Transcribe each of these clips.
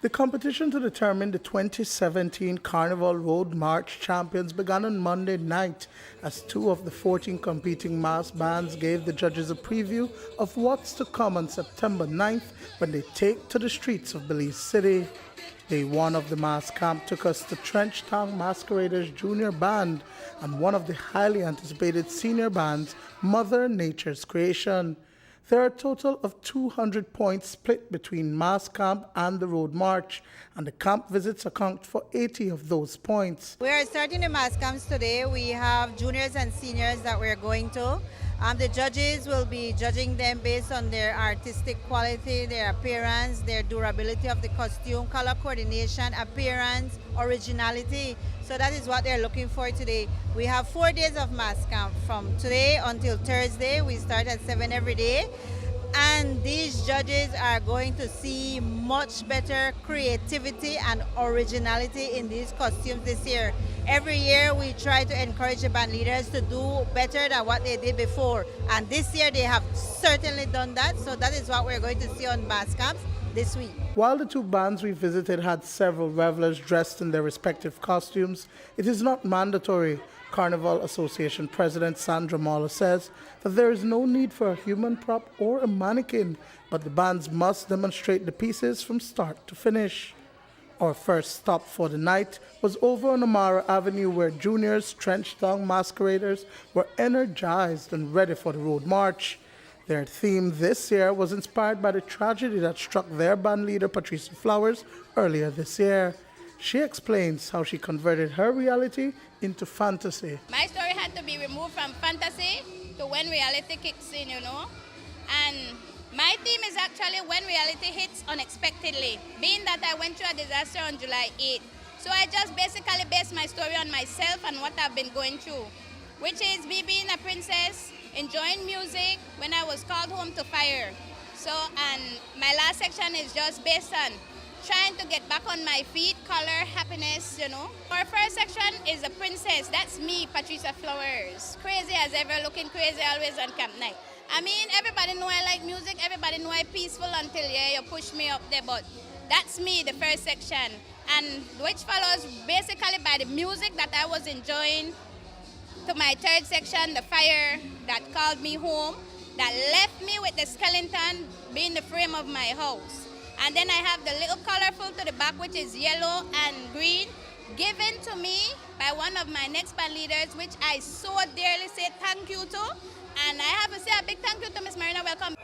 The competition to determine the 2017 Carnival Road March champions began on Monday night as 2 of the 14 competing mass bands gave the judges a preview of what's to come on September 9th when they take to the streets of Belize City. Day 1 of the mass camp took us to Trench Town Masqueraders Junior Band and one of the highly anticipated senior bands, Mother Nature's Creation. There are a total of 200 points split between Mass Camp and the Road March, and the camp visits account for 80 of those points. We are starting the Mass Camps today. We have juniors and seniors that we're going to. The judges will be judging them based on their artistic quality, their appearance, their durability of the costume, color coordination, appearance, originality. So that is what they're looking for today. We have 4 days of mass camp from today until Thursday. We start at 7 every day. And these judges are going to see much better creativity and originality in these costumes this year. Every year we try to encourage the band leaders to do better than what they did before. And this year they have certainly done that. So that is what we're going to see on mass camps this week. While the 2 bands we visited had several revelers dressed in their respective costumes, it is not mandatory. Carnival Association President Sandra Mahler says that there is no need for a human prop or a mannequin, but the bands must demonstrate the pieces from start to finish. Our first stop for the night was over on Amara Avenue, where juniors, Trench Town Masqueraders were energized and ready for the Road March. Their theme this year was inspired by the tragedy that struck their band leader, Patricia Flowers, earlier this year. She explains how she converted her reality into fantasy. My story had to be removed from fantasy to when reality kicks in, And my theme is actually when reality hits unexpectedly, being that I went through a disaster on July 8th. So I just basically based my story on myself and what I've been going through, which is me being a princess, enjoying music when I was called home to fire. So, and my last section is just based on trying to get back on my feet, color, happiness, Our first section is a princess. That's me, Patricia Flowers. Crazy as ever, looking crazy always on camp night. I mean, everybody know I like music, everybody know I peaceful until you push me up there, but that's me, the first section. And which follows basically by the music that I was enjoying to my third section, the fire that called me home, that left me with the skeleton being the frame of my house. And then I have the little colorful to the back, which is yellow and green, given to me by one of my next band leaders, which I so dearly say thank you to. And I have to say a big thank you to Miss Marina. Welcome.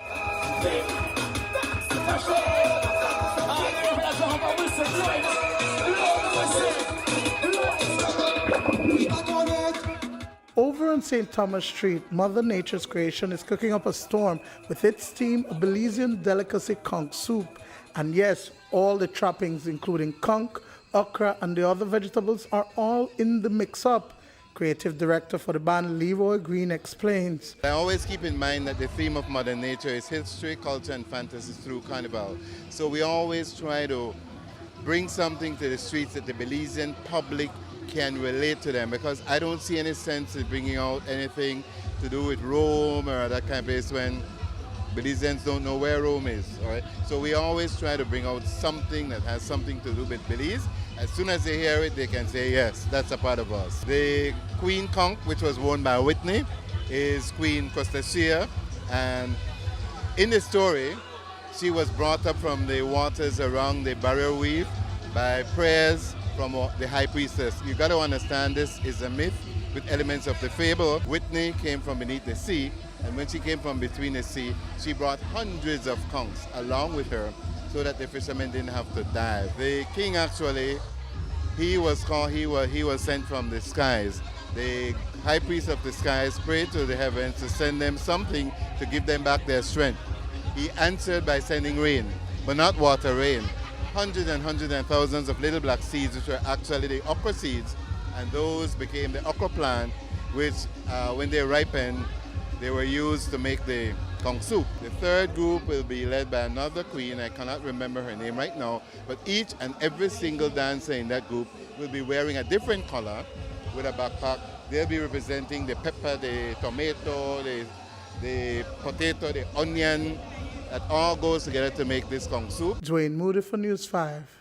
Over on St. Thomas Street, Mother Nature's Creation is cooking up a storm with its team, a Belizean delicacy conch soup. And yes, all the trappings, including conch, okra, and the other vegetables, are all in the mix-up. Creative director for the band, Leroy Green, explains. I always keep in mind that the theme of Mother Nature is history, culture, and fantasy through Carnival. So we always try to bring something to the streets that the Belizean public can relate to them, because I don't see any sense in bringing out anything to do with Rome or that kind of place when Belizeans don't know where Rome is. All right? So we always try to bring out something that has something to do with Belize. As soon as they hear it, they can say, yes, that's a part of us. The Queen conch, which was worn by Whitney, is Queen Crustacea, and in the story, she was brought up from the waters around the barrier reef by prayers from the high priestess. You got to understand, this is a myth with elements of the fable. Whitney came from beneath the sea, and when she came from between the sea, she brought hundreds of conchs along with her so that the fishermen didn't have to dive. The king actually, he was sent from the skies. The high priest of the skies prayed to the heavens to send them something to give them back their strength. He answered by sending rain, but not water rain. Hundreds and thousands of little black seeds, which were actually the okra seeds, and those became the okra plant, which when they ripened, they were used to make the conch soup. The third group will be led by another queen. I cannot remember her name right now, but each and every single dancer in that group will be wearing a different color with a backpack. They'll be representing the pepper, the tomato, the potato, the onion. That all goes together to make this conch soup. Duane, Moody for News 5.